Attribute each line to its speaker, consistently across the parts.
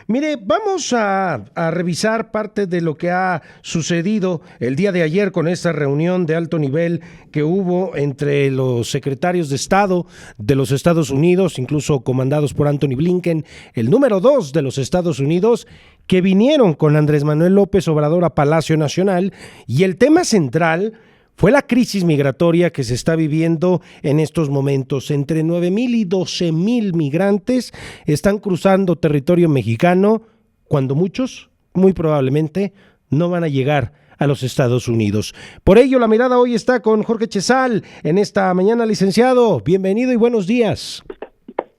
Speaker 1: Mire, vamos a revisar parte de lo que ha sucedido el día de ayer con esta reunión de alto nivel que hubo entre los secretarios de Estado de los Estados Unidos, incluso comandados por Anthony Blinken, el número 2 de los Estados Unidos, que vinieron con Andrés Manuel López Obrador a Palacio Nacional, y el tema central fue la crisis migratoria que se está viviendo en estos momentos. Entre 9,000 y 12,000 migrantes están cruzando territorio mexicano, cuando muchos, muy probablemente, no van a llegar a los Estados Unidos. Por ello, la mirada hoy está con Jorge Chezal en esta mañana, licenciado. Bienvenido y buenos días.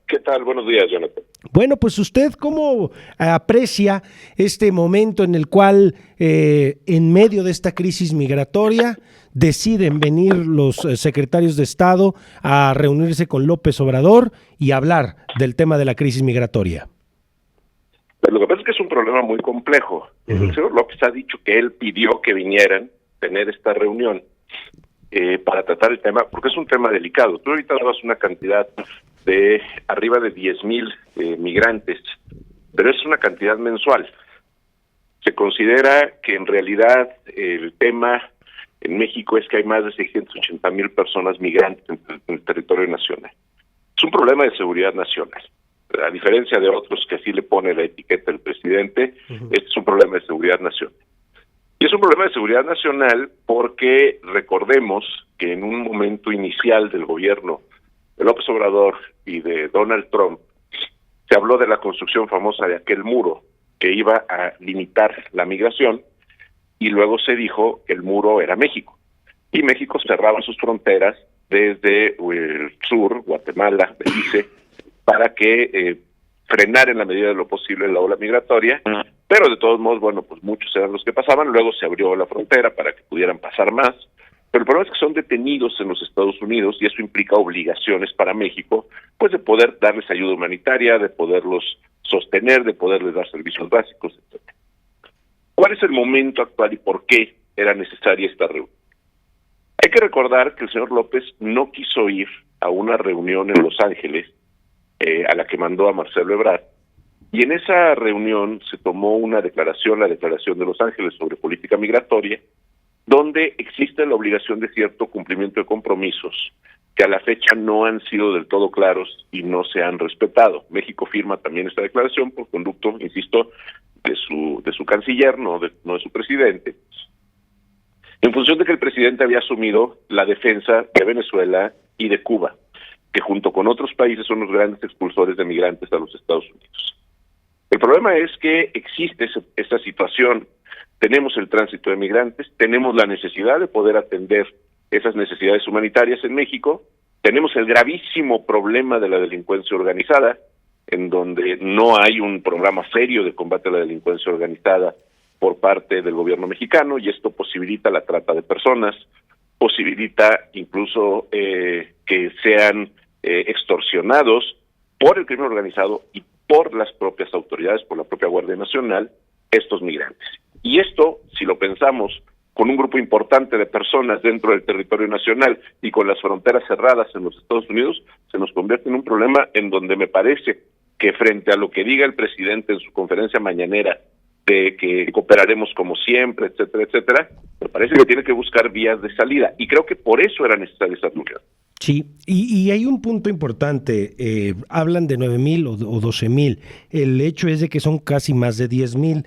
Speaker 2: ¿Qué tal? Buenos días, Jonathan.
Speaker 1: Bueno, pues usted, ¿cómo aprecia este momento en el cual, en medio de esta crisis migratoria, deciden venir los secretarios de Estado a reunirse con López Obrador y hablar del tema de la crisis migratoria?
Speaker 2: Pero lo que pasa es que es un problema muy complejo. El señor López ha dicho que él pidió que vinieran a tener esta reunión para tratar el tema, porque es un tema delicado. Tú ahorita dabas una cantidad de arriba de 10,000 migrantes, pero es una cantidad mensual. Se considera que en realidad el tema en México es que hay más de 680,000 personas migrantes en el territorio nacional. Es un problema de seguridad nacional. A diferencia de otros que así le pone la etiqueta el presidente, este es un problema de seguridad nacional. Y es un problema de seguridad nacional porque recordemos que en un momento inicial del gobierno de López Obrador y de Donald Trump, se habló de la construcción famosa de aquel muro que iba a limitar la migración, y luego se dijo que el muro era México. Y México cerraba sus fronteras desde el sur, Guatemala, Belice, para que frenar en la medida de lo posible la ola migratoria, pero de todos modos, bueno, pues muchos eran los que pasaban, luego se abrió la frontera para que pudieran pasar más, pero el problema es que son detenidos en los Estados Unidos y eso implica obligaciones para México, pues de poder darles ayuda humanitaria, de poderlos sostener, de poderles dar servicios básicos, etc. ¿Cuál es el momento actual y por qué era necesaria esta reunión? Hay que recordar que el señor López no quiso ir a una reunión en Los Ángeles, a la que mandó a Marcelo Ebrard, y en esa reunión se tomó una declaración, la Declaración de Los Ángeles sobre política migratoria, donde existe la obligación de cierto cumplimiento de compromisos que a la fecha no han sido del todo claros y no se han respetado. México firma también esta declaración por conducto, insisto, de su canciller, no de su presidente, en función de que el presidente había asumido la defensa de Venezuela y de Cuba, que junto con otros países son los grandes expulsores de migrantes a los Estados Unidos. El problema es que existe esa situación. Tenemos el tránsito de migrantes, tenemos la necesidad de poder atender esas necesidades humanitarias en México, tenemos el gravísimo problema de la delincuencia organizada, en donde no hay un programa serio de combate a la delincuencia organizada por parte del gobierno mexicano, y esto posibilita la trata de personas, posibilita incluso que sean extorsionados por el crimen organizado y por las propias autoridades, por la propia Guardia Nacional, estos migrantes. Y esto, si lo pensamos con un grupo importante de personas dentro del territorio nacional y con las fronteras cerradas en los Estados Unidos, se nos convierte en un problema en donde me parece que frente a lo que diga el presidente en su conferencia mañanera de que cooperaremos como siempre, etcétera, etcétera, me parece que tiene que buscar vías de salida. Y creo que por eso era necesaria esta reunión.
Speaker 1: Sí, y hay un punto importante, hablan de 9,000 o 12,000, el hecho es de que son casi más de 10,000,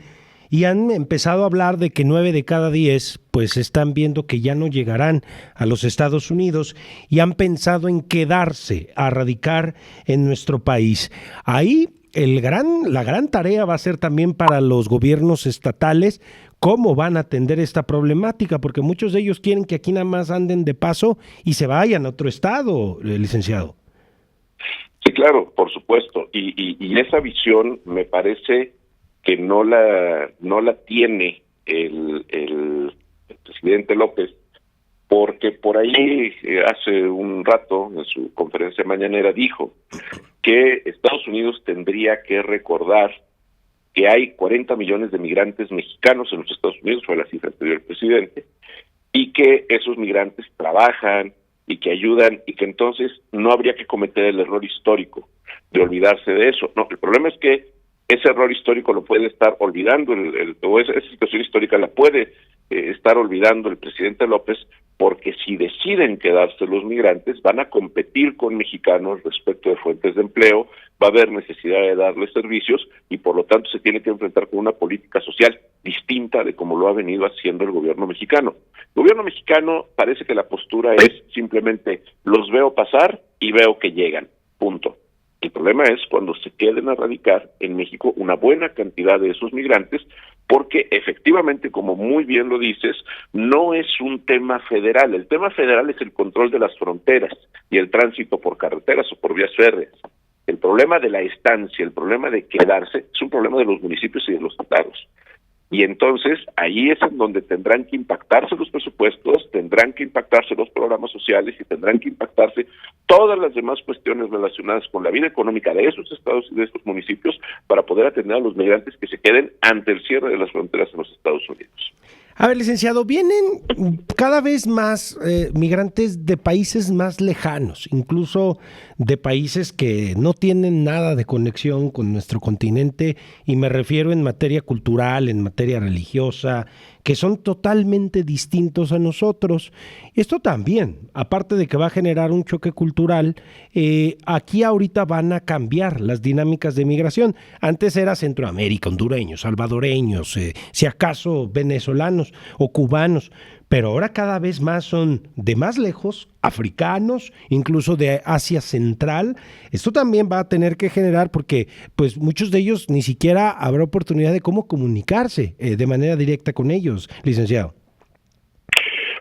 Speaker 1: y han empezado a hablar de que 9 de cada 10 pues están viendo que ya no llegarán a los Estados Unidos y han pensado en quedarse, a radicar en nuestro país. Ahí la gran tarea va a ser también para los gobiernos estatales cómo van a atender esta problemática, porque muchos de ellos quieren que aquí nada más anden de paso y se vayan a otro estado, licenciado.
Speaker 2: Sí, claro, por supuesto, y esa visión me parece que no la tiene el presidente López, porque por ahí hace un rato en su conferencia mañanera dijo que Estados Unidos tendría que recordar que hay 40 millones de migrantes mexicanos en los Estados Unidos, fue la cifra que dio el presidente, y que esos migrantes trabajan y que ayudan, y que entonces no habría que cometer el error histórico de olvidarse de eso. No, el problema es que ese error histórico lo puede estar olvidando, o esa situación histórica la puede estar olvidando el presidente López, porque si deciden quedarse los migrantes, van a competir con mexicanos respecto de fuentes de empleo, va a haber necesidad de darles servicios y por lo tanto se tiene que enfrentar con una política social distinta de como lo ha venido haciendo el gobierno mexicano. El gobierno mexicano parece que la postura es simplemente los veo pasar y veo que llegan, punto. El problema es cuando se queden a radicar en México una buena cantidad de esos migrantes, porque efectivamente, como muy bien lo dices, no es un tema federal. El tema federal es el control de las fronteras y el tránsito por carreteras o por vías férreas. El problema de la estancia, el problema de quedarse, es un problema de los municipios y de los estados. Y entonces ahí es en donde tendrán que impactarse los presupuestos, tendrán que impactarse los programas sociales y tendrán que impactarse todas las demás cuestiones relacionadas con la vida económica de esos estados y de esos municipios para poder atender a los migrantes que se queden ante el cierre de las fronteras en los Estados Unidos.
Speaker 1: A ver, licenciado, vienen cada vez más migrantes de países más lejanos, incluso de países que no tienen nada de conexión con nuestro continente, y me refiero en materia cultural, en materia religiosa, que son totalmente distintos a nosotros. Esto también, aparte de que va a generar un choque cultural, aquí ahorita van a cambiar las dinámicas de migración. Antes era Centroamérica, hondureños, salvadoreños, si acaso venezolanos o cubanos, pero ahora cada vez más son de más lejos, africanos, incluso de Asia Central. Esto también va a tener que generar, porque pues muchos de ellos ni siquiera habrá oportunidad de cómo comunicarse de manera directa con ellos, licenciado.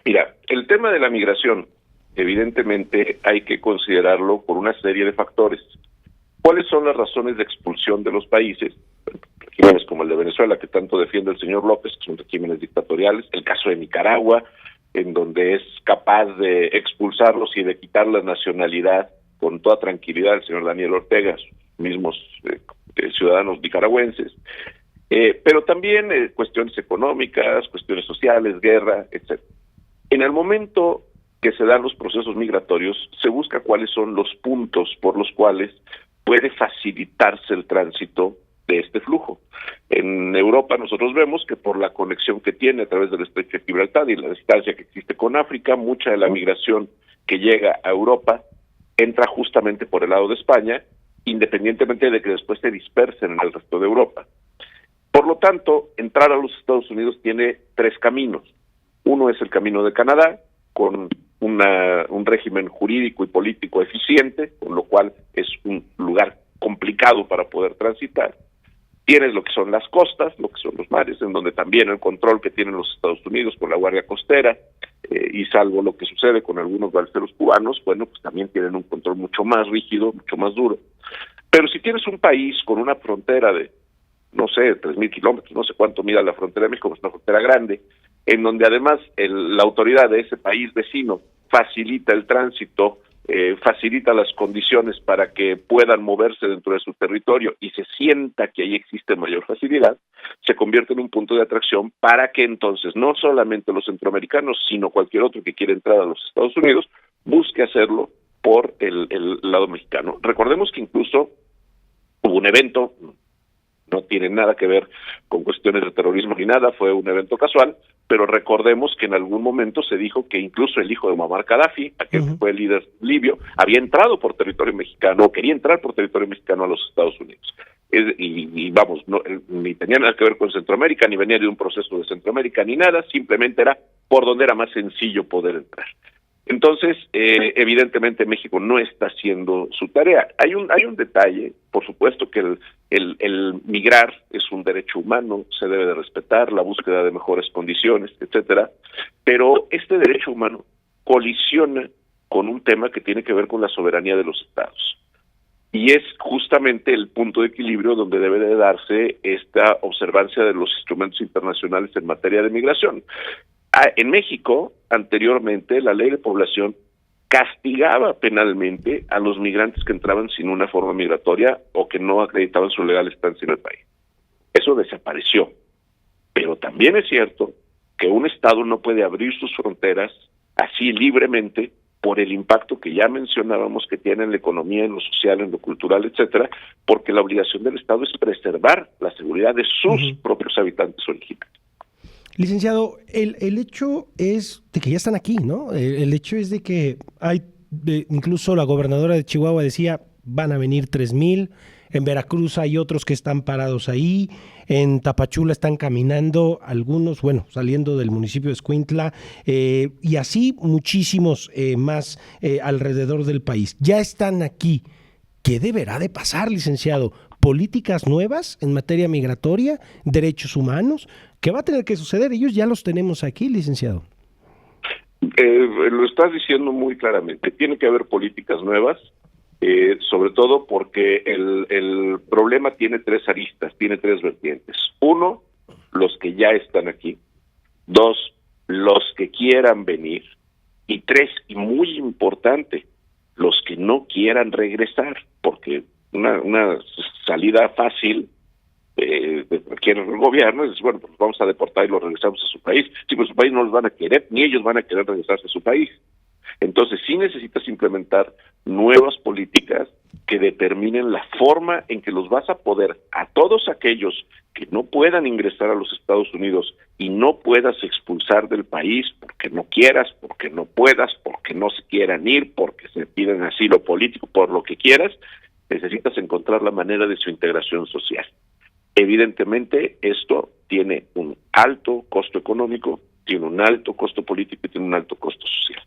Speaker 2: Mira, el tema de la migración, evidentemente hay que considerarlo por una serie de factores. ¿Cuáles son las razones de expulsión de los países? Regímenes como el de Venezuela, que tanto defiende el señor López, que son regímenes dictatoriales, el caso de Nicaragua, en donde es capaz de expulsarlos y de quitar la nacionalidad con toda tranquilidad el señor Daniel Ortega, sus mismos ciudadanos nicaragüenses, pero también cuestiones económicas, cuestiones sociales, guerra, etc. En el momento que se dan los procesos migratorios, se busca cuáles son los puntos por los cuales puede facilitarse el tránsito de este flujo. En Europa nosotros vemos que por la conexión que tiene a través del Estrecho de Gibraltar y la distancia que existe con África, mucha de la migración que llega a Europa entra justamente por el lado de España, independientemente de que después se dispersen en el resto de Europa. Por lo tanto, entrar a los Estados Unidos tiene tres caminos. Uno es el camino de Canadá, con un régimen jurídico y político eficiente, con lo cual es un lugar complicado para poder transitar. Tienes lo que son las costas, lo que son los mares, en donde también el control que tienen los Estados Unidos con la Guardia Costera, y salvo lo que sucede con algunos balseros cubanos, bueno, pues también tienen un control mucho más rígido, mucho más duro. Pero si tienes un país con una frontera de, no sé, 3,000 kilómetros, no sé cuánto mide la frontera de México, es una frontera grande, en donde además la autoridad de ese país vecino facilita el tránsito, facilita las condiciones para que puedan moverse dentro de su territorio y se sienta que ahí existe mayor facilidad, se convierte en un punto de atracción para que entonces no solamente los centroamericanos, sino cualquier otro que quiera entrar a los Estados Unidos, busque hacerlo por el lado mexicano. Recordemos que incluso hubo un evento, no tiene nada que ver con cuestiones de terrorismo ni nada, fue un evento casual, pero recordemos que en algún momento se dijo que incluso el hijo de Muammar Gaddafi, aquel que fue el líder libio, había entrado por territorio mexicano, o quería entrar por territorio mexicano a los Estados Unidos. Y vamos, no, ni tenía nada que ver con Centroamérica, ni venía de un proceso de Centroamérica, ni nada, simplemente era por donde era más sencillo poder entrar. Entonces, evidentemente México no está haciendo su tarea. Hay un detalle, por supuesto que el migrar es un derecho humano, se debe de respetar, la búsqueda de mejores condiciones, etcétera, pero este derecho humano colisiona con un tema que tiene que ver con la soberanía de los estados. Y es justamente el punto de equilibrio donde debe de darse esta observancia de los instrumentos internacionales en materia de migración. En México, anteriormente, la ley de población castigaba penalmente a los migrantes que entraban sin una forma migratoria o que no acreditaban su legal estancia en el país. Eso desapareció. Pero también es cierto que un Estado no puede abrir sus fronteras así libremente por el impacto que ya mencionábamos que tiene en la economía, en lo social, en lo cultural, etcétera, porque la obligación del Estado es preservar la seguridad de sus propios habitantes originarios.
Speaker 1: Licenciado, el hecho es de que ya están aquí, ¿no? El hecho es de que incluso la gobernadora de Chihuahua decía, van a venir 3,000, en Veracruz hay otros que están parados ahí, en Tapachula están caminando algunos, bueno, saliendo del municipio de Escuintla, y así muchísimos más alrededor del país. Ya están aquí. ¿Qué deberá de pasar, licenciado? ¿Políticas nuevas en materia migratoria, derechos humanos? ¿Qué va a tener que suceder? Ellos ya los tenemos aquí, licenciado.
Speaker 2: Lo estás diciendo muy claramente. Tiene que haber políticas nuevas, sobre todo porque el problema tiene 3 aristas, tiene 3 vertientes. 1, los que ya están aquí. 2, los que quieran venir. Y 3, y muy importante, los que no quieran regresar, porque una salida fácil de cualquier gobierno es, bueno, pues vamos a deportar y los regresamos a su país. Sí, pues su país no los van a querer, ni ellos van a querer regresarse a su país. Entonces sí necesitas implementar nuevas políticas que determinen la forma en que los vas a poder, a todos aquellos que no puedan ingresar a los Estados Unidos y no puedas expulsar del país porque no quieras, porque no puedas, porque no se quieran ir, porque se piden asilo político, por lo que quieras, necesitas encontrar la manera de su integración social. Evidentemente, esto tiene un alto costo económico, tiene un alto costo político y tiene un alto costo social.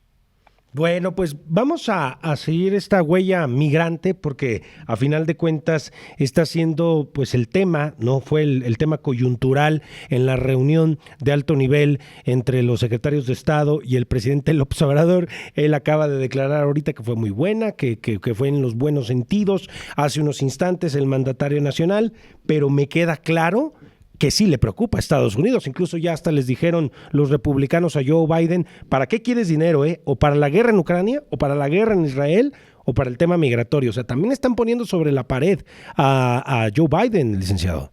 Speaker 1: Bueno, pues vamos a seguir esta huella migrante porque a final de cuentas está siendo pues el tema, ¿no? Fue el tema coyuntural en la reunión de alto nivel entre los secretarios de Estado y el presidente López Obrador. Él acaba de declarar ahorita que fue muy buena, que fue en los buenos sentidos, hace unos instantes el mandatario nacional, pero me queda claro que sí le preocupa a Estados Unidos. Incluso ya hasta les dijeron los republicanos a Joe Biden, ¿para qué quieres dinero? ¿O para la guerra en Ucrania? ¿O para la guerra en Israel? ¿O para el tema migratorio? O sea, también están poniendo sobre la pared a Joe Biden, licenciado.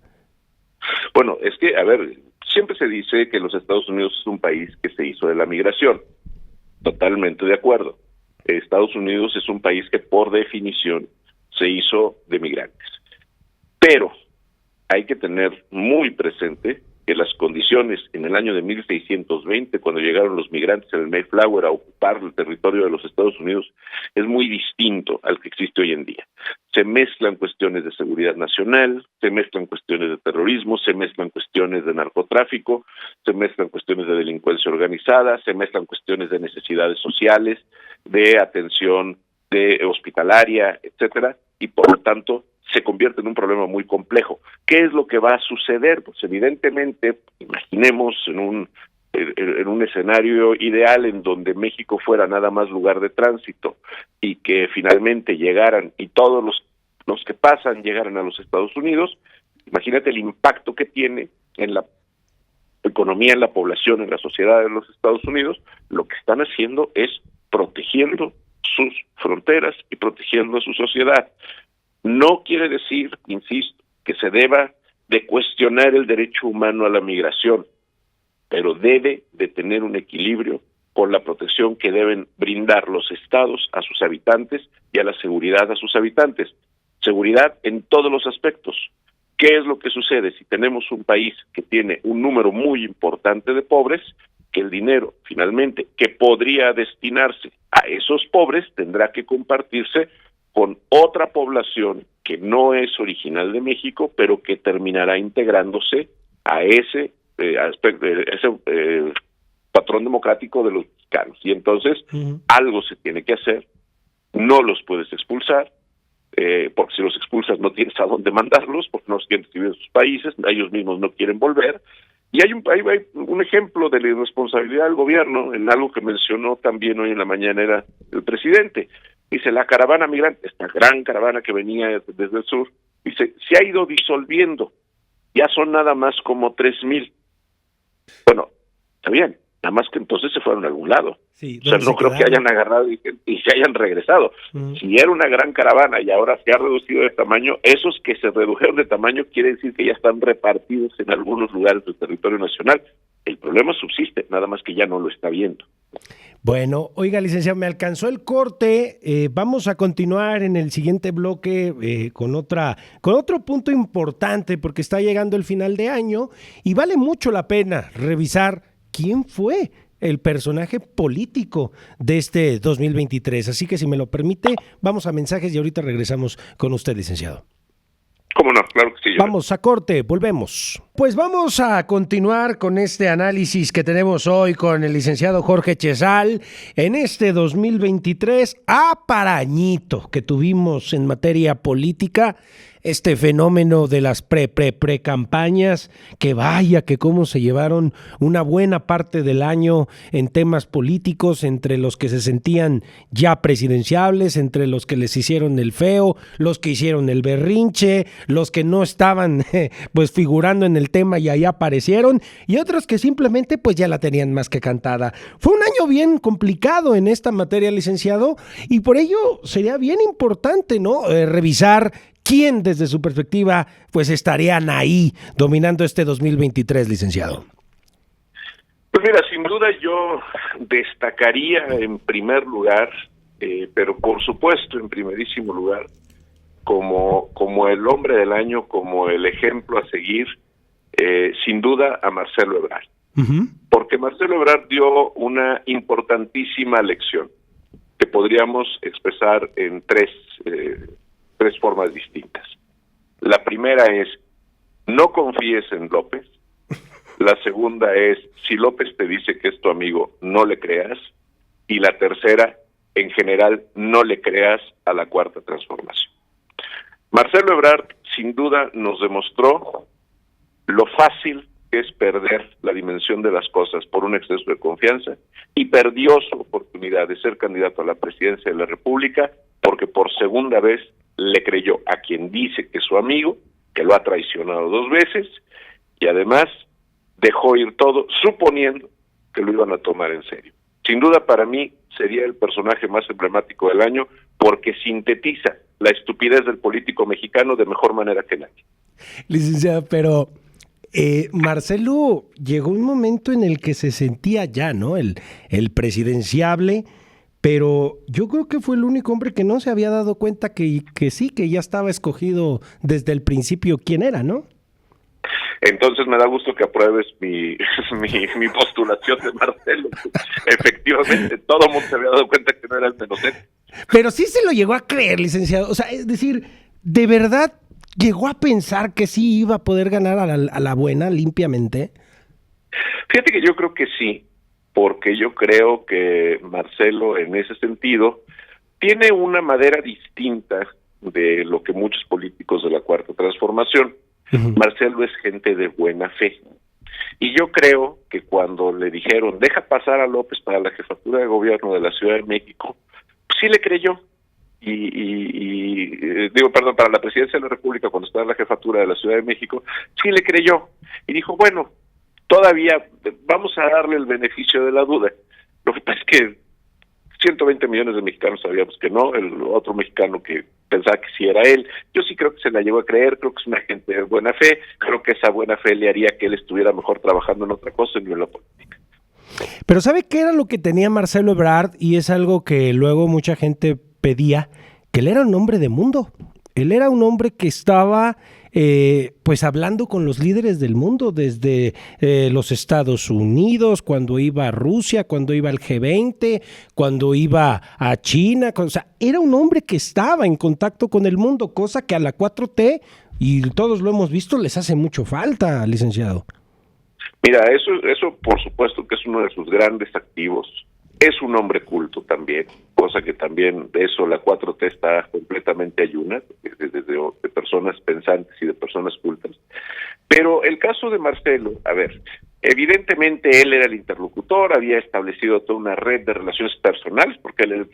Speaker 2: Bueno, es que, a ver, siempre se dice que los Estados Unidos es un país que se hizo de la migración. Totalmente de acuerdo. Estados Unidos es un país que por definición se hizo de migrantes. Pero hay que tener muy presente que las condiciones en el año de 1620, cuando llegaron los migrantes en el Mayflower a ocupar el territorio de los Estados Unidos, es muy distinto al que existe hoy en día. Se mezclan cuestiones de seguridad nacional, se mezclan cuestiones de terrorismo, se mezclan cuestiones de narcotráfico, se mezclan cuestiones de delincuencia organizada, se mezclan cuestiones de necesidades sociales, de atención de hospitalaria, etcétera, y por lo tanto se convierte en un problema muy complejo. ¿Qué es lo que va a suceder? Pues evidentemente, imaginemos en un escenario ideal en donde México fuera nada más lugar de tránsito y que finalmente llegaran y todos los que pasan llegaran a los Estados Unidos. Imagínate el impacto que tiene en la economía, en la población, en la sociedad de los Estados Unidos. Lo que están haciendo es protegiendo sus fronteras y protegiendo a su sociedad. No quiere decir, insisto, que se deba de cuestionar el derecho humano a la migración, pero debe de tener un equilibrio con la protección que deben brindar los estados a sus habitantes y a la seguridad a sus habitantes. Seguridad en todos los aspectos. ¿Qué es lo que sucede si tenemos un país que tiene un número muy importante de pobres? Que el dinero, finalmente, que podría destinarse a esos pobres, tendrá que compartirse con otra población que no es original de México, pero que terminará integrándose a ese patrón democrático de los mexicanos. Y entonces, algo se tiene que hacer, no los puedes expulsar, porque si los expulsas no tienes a dónde mandarlos, porque no los quieren recibir en sus países, ellos mismos no quieren volver. Y hay un ejemplo de la irresponsabilidad del gobierno en algo que mencionó también hoy en la mañana era el presidente. Dice, la caravana migrante, esta gran caravana que venía desde el sur, dice, se ha ido disolviendo, ya son nada más como 3,000. Bueno, está bien, nada más que entonces se fueron a algún lado.
Speaker 1: Sí,
Speaker 2: o sea, no creo que hayan agarrado y se hayan regresado. Si era una gran caravana y ahora se ha reducido de tamaño, esos que se redujeron de tamaño quiere decir que ya están repartidos en algunos lugares del territorio nacional. El problema subsiste, nada más que ya no lo está viendo.
Speaker 1: Bueno, oiga, licenciado, me alcanzó el corte. Vamos a continuar en el siguiente bloque con otro punto importante, porque está llegando el final de año y vale mucho la pena revisar quién fue el personaje político de este 2023. Así que si me lo permite, vamos a mensajes y ahorita regresamos con usted, licenciado.
Speaker 2: ¿Cómo no? Claro que sí.
Speaker 1: Vamos a corte, volvemos. Pues vamos a continuar con este análisis que tenemos hoy con el licenciado Jorge Chezal en este 2023 aparañito que tuvimos en materia política. Este fenómeno de las pre-campañas, que vaya que cómo se llevaron una buena parte del año en temas políticos, entre los que se sentían ya presidenciables, entre los que les hicieron el feo, los que hicieron el berrinche, los que no estaban pues figurando en el tema y ahí aparecieron, y otros que simplemente pues ya la tenían más que cantada. Fue un año bien complicado en esta materia, licenciado, y por ello sería bien importante, ¿no? Revisar quién desde su perspectiva pues estarían ahí dominando este 2023, licenciado.
Speaker 2: Pues mira, sin duda yo destacaría en primer lugar, pero por supuesto en primerísimo lugar, como el hombre del año, como el ejemplo a seguir, sin duda a Marcelo Ebrard. Uh-huh. Porque Marcelo Ebrard dio una importantísima lección que podríamos expresar en tres formas distintas. La primera es, no confíes en López. La segunda es, si López te dice que es tu amigo, no le creas. Y la tercera, en general, no le creas a la Cuarta Transformación. Marcelo Ebrard, sin duda, nos demostró lo fácil que es perder la dimensión de las cosas por un exceso de confianza, y perdió su oportunidad de ser candidato a la presidencia de la República porque por segunda vez le creyó a quien dice que es su amigo, que lo ha traicionado 2 veces, y además dejó ir todo suponiendo que lo iban a tomar en serio. Sin duda para mí sería el personaje más emblemático del año porque sintetiza la estupidez del político mexicano de mejor manera que nadie.
Speaker 1: Licenciado, pero Marcelo llegó un momento en el que se sentía ya, ¿no? El presidenciable. Pero yo creo que fue el único hombre que no se había dado cuenta que sí, que ya estaba escogido desde el principio quién era, ¿no?
Speaker 2: Entonces me da gusto que apruebes mi postulación de Marcelo. Efectivamente, todo el mundo se había dado cuenta que no era el menos él.
Speaker 1: Pero sí se lo llegó a creer, licenciado. O sea, es decir, ¿de verdad llegó a pensar que sí iba a poder ganar a la buena, limpiamente?
Speaker 2: Fíjate que yo creo que sí, porque yo creo que Marcelo, en ese sentido, tiene una madera distinta de lo que muchos políticos de la Cuarta Transformación. Uh-huh. Marcelo es gente de buena fe. Y yo creo que cuando le dijeron, deja pasar a López para la jefatura de gobierno de la Ciudad de México, pues sí le creyó. Para la presidencia de la República, cuando estaba en la jefatura de la Ciudad de México, sí le creyó. Y dijo, bueno, todavía vamos a darle el beneficio de la duda. Lo que pasa es que 120 millones de mexicanos sabíamos que no, el otro mexicano que pensaba que sí era él. Yo sí creo que se la llegó a creer, creo que es una gente de buena fe, creo que esa buena fe le haría que él estuviera mejor trabajando en otra cosa y no en la política.
Speaker 1: Pero ¿sabe qué era lo que tenía Marcelo Ebrard? Y es algo que luego mucha gente pedía, que él era un hombre de mundo. Él era un hombre que estaba pues hablando con los líderes del mundo, desde los Estados Unidos, cuando iba a Rusia, cuando iba al G20, cuando iba a China. O sea, era un hombre que estaba en contacto con el mundo, cosa que a la 4T, y todos lo hemos visto, les hace mucho falta, licenciado.
Speaker 2: Mira, eso por supuesto que es uno de sus grandes activos. Es un hombre culto también, cosa que también de eso la 4T está completamente ayuna, de personas pensantes y de personas cultas. Pero el caso de Marcelo, a ver, evidentemente él era el interlocutor, había establecido toda una red de relaciones personales, porque él,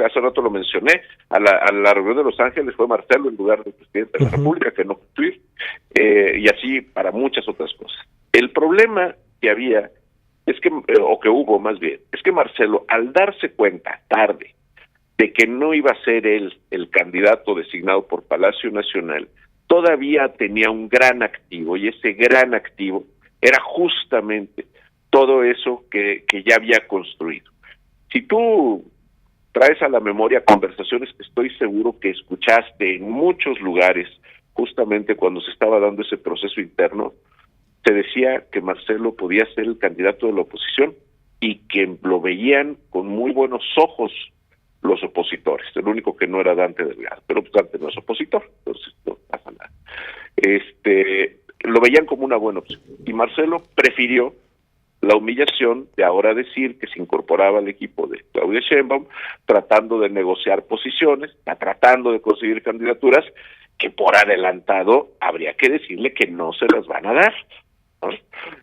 Speaker 2: hace rato lo mencioné, a la reunión de Los Ángeles fue Marcelo en lugar del presidente de la República, que no fue y así para muchas otras cosas. El problema que había es que, o que hubo más bien, es que Marcelo, al darse cuenta tarde de que no iba a ser él el candidato designado por Palacio Nacional, todavía tenía un gran activo, y ese gran activo era justamente todo eso que ya había construido. Si tú traes a la memoria conversaciones que estoy seguro que escuchaste en muchos lugares, justamente cuando se estaba dando ese proceso interno, se decía que Marcelo podía ser el candidato de la oposición y que lo veían con muy buenos ojos los opositores. El único que no era Dante Delgado, pero Dante no es opositor, entonces no pasa nada. Lo veían como una buena opción. Y Marcelo prefirió la humillación de ahora decir que se incorporaba al equipo de Claudia Sheinbaum, tratando de negociar posiciones, tratando de conseguir candidaturas, que por adelantado habría que decirle que no se las van a dar, ¿no?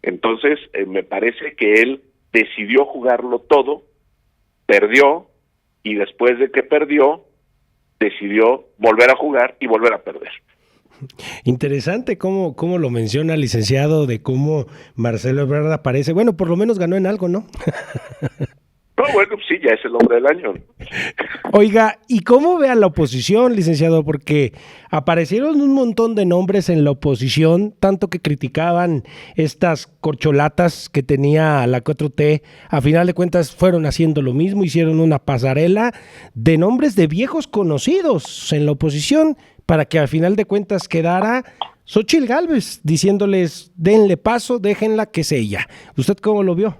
Speaker 2: Entonces, me parece que él decidió jugarlo todo, perdió, y después de que perdió, decidió volver a jugar y volver a perder.
Speaker 1: Interesante cómo lo menciona el licenciado, de cómo Marcelo Ebrard aparece. Bueno, por lo menos ganó en algo, ¿no?
Speaker 2: No, bueno, sí, ya es el hombre del año.
Speaker 1: Oiga, ¿y cómo ve a la oposición, licenciado? Porque aparecieron un montón de nombres en la oposición, tanto que criticaban estas corcholatas que tenía la 4T. A final de cuentas fueron haciendo lo mismo, hicieron una pasarela de nombres de viejos conocidos en la oposición, para que al final de cuentas quedara Xóchitl Gálvez diciéndoles: denle paso, déjenla que sea ella. ¿Usted cómo lo vio?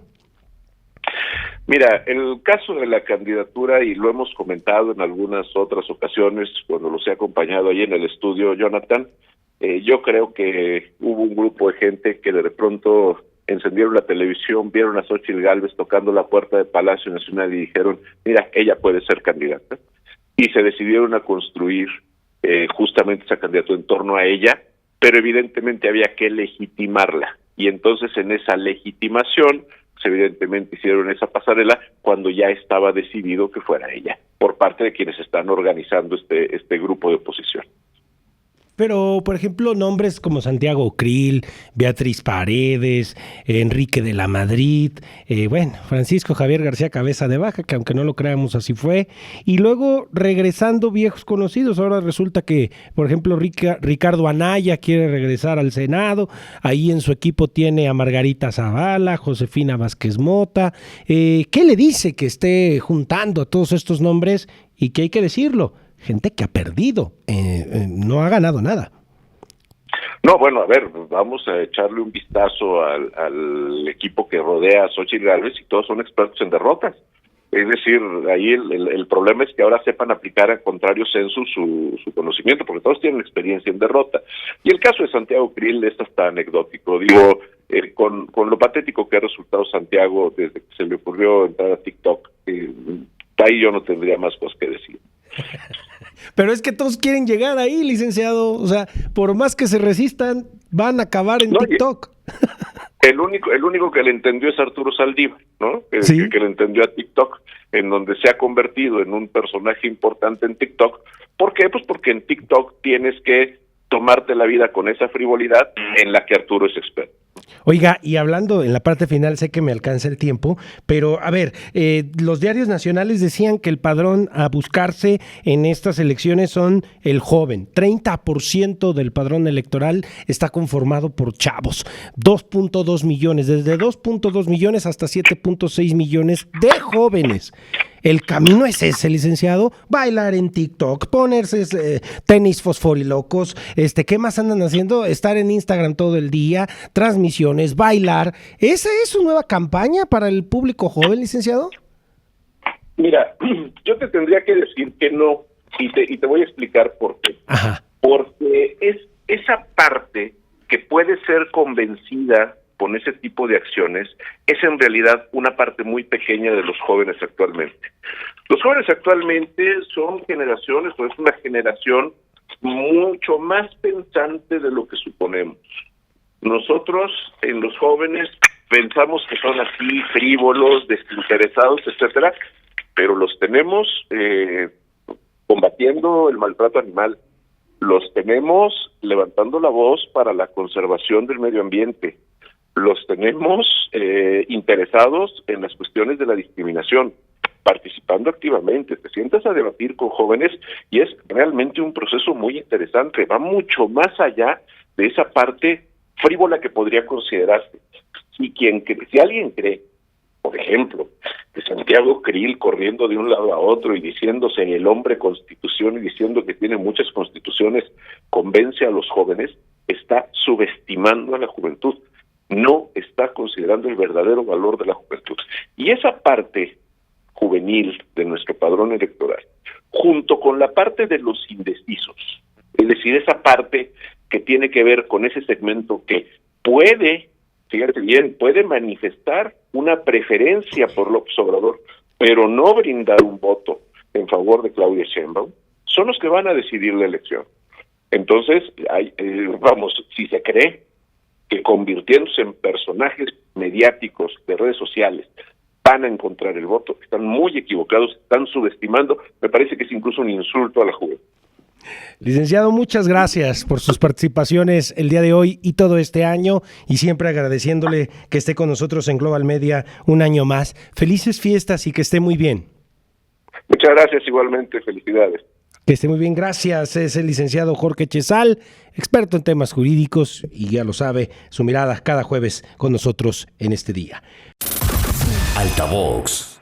Speaker 2: Mira, el caso de la candidatura, y lo hemos comentado en algunas otras ocasiones cuando los he acompañado ahí en el estudio, Jonathan, yo creo que hubo un grupo de gente que de pronto encendieron la televisión, vieron a Xóchitl Gálvez tocando la puerta de Palacio Nacional y dijeron: mira, ella puede ser candidata. Y se decidieron a construir justamente esa candidatura en torno a ella, pero evidentemente había que legitimarla. Y entonces en esa legitimación, pues evidentemente hicieron esa pasarela cuando ya estaba decidido que fuera ella, por parte de quienes están organizando este grupo de oposición.
Speaker 1: Pero, por ejemplo, nombres como Santiago Krill, Beatriz Paredes, Enrique de la Madrid, Francisco Javier García Cabeza de Vaca, que aunque no lo creamos así fue, y luego regresando viejos conocidos. Ahora resulta que, por ejemplo, Ricardo Anaya quiere regresar al Senado, ahí en su equipo tiene a Margarita Zavala, Josefina Vázquez Mota. ¿Qué le dice que esté juntando a todos estos nombres? Y que hay que decirlo, gente que ha perdido, no ha ganado nada.
Speaker 2: No, bueno, a ver, vamos a echarle un vistazo al equipo que rodea a Xóchitl Gálvez y todos son expertos en derrotas. Es decir, ahí el problema es que ahora sepan aplicar a contrario censo su conocimiento, porque todos tienen experiencia en derrota. Y el caso de Santiago Krill es hasta anecdótico. Digo, con lo patético que ha resultado Santiago desde que se le ocurrió entrar a TikTok, ahí yo no tendría más cosas que decir.
Speaker 1: Pero es que todos quieren llegar ahí, licenciado. O sea, por más que se resistan, van a acabar en TikTok.
Speaker 2: El único que le entendió es Arturo Saldívar, ¿no?
Speaker 1: ¿Sí?
Speaker 2: Que le entendió a TikTok, en donde se ha convertido en un personaje importante en TikTok. ¿Por qué? Pues porque en TikTok tienes que tomarte la vida con esa frivolidad en la que Arturo es experto.
Speaker 1: Oiga, y hablando en la parte final, sé que me alcanza el tiempo, pero a ver, los diarios nacionales decían que el padrón a buscarse en estas elecciones son el joven. 30% del padrón electoral está conformado por chavos. 2.2 millones, desde 2.2 millones hasta 7.6 millones de jóvenes. El camino es ese, licenciado: bailar en TikTok, ponerse tenis fosforilocos, ¿qué más andan haciendo? Estar en Instagram todo el día, transmisiones, bailar. ¿Esa es su nueva campaña para el público joven, licenciado?
Speaker 2: Mira, yo te tendría que decir que no, y te voy a explicar por qué.
Speaker 1: Ajá.
Speaker 2: Porque es esa parte que puede ser convencida con ese tipo de acciones, es en realidad una parte muy pequeña de los jóvenes actualmente. Los jóvenes actualmente son generaciones, o es una generación mucho más pensante de lo que suponemos. Nosotros, en los jóvenes, pensamos que son así frívolos, desinteresados, etcétera, pero los tenemos combatiendo el maltrato animal, los tenemos levantando la voz para la conservación del medio ambiente, los tenemos interesados en las cuestiones de la discriminación, participando activamente. Te sientas a debatir con jóvenes y es realmente un proceso muy interesante, va mucho más allá de esa parte frívola que podría considerarse. Si alguien cree, por ejemplo, que Santiago Krill corriendo de un lado a otro y diciéndose el hombre constitución y diciendo que tiene muchas constituciones, convence a los jóvenes, está subestimando a la juventud, no está considerando el verdadero valor de la juventud. Y esa parte juvenil de nuestro padrón electoral, junto con la parte de los indecisos, es decir, esa parte que tiene que ver con ese segmento que puede, fíjate bien, puede manifestar una preferencia por López Obrador, pero no brindar un voto en favor de Claudia Sheinbaum, son los que van a decidir la elección. Entonces, si se cree que convirtiéndose en personajes mediáticos de redes sociales van a encontrar el voto, están muy equivocados, están subestimando, me parece que es incluso un insulto a la juventud.
Speaker 1: Licenciado, muchas gracias por sus participaciones el día de hoy y todo este año, y siempre agradeciéndole que esté con nosotros en Global Media un año más. Felices fiestas y que esté muy bien.
Speaker 2: Muchas gracias, igualmente, felicidades.
Speaker 1: Que esté muy bien, gracias. Es el licenciado Jorge Chezal, experto en temas jurídicos, y ya lo sabe, su mirada cada jueves con nosotros en este día.
Speaker 3: Altavox.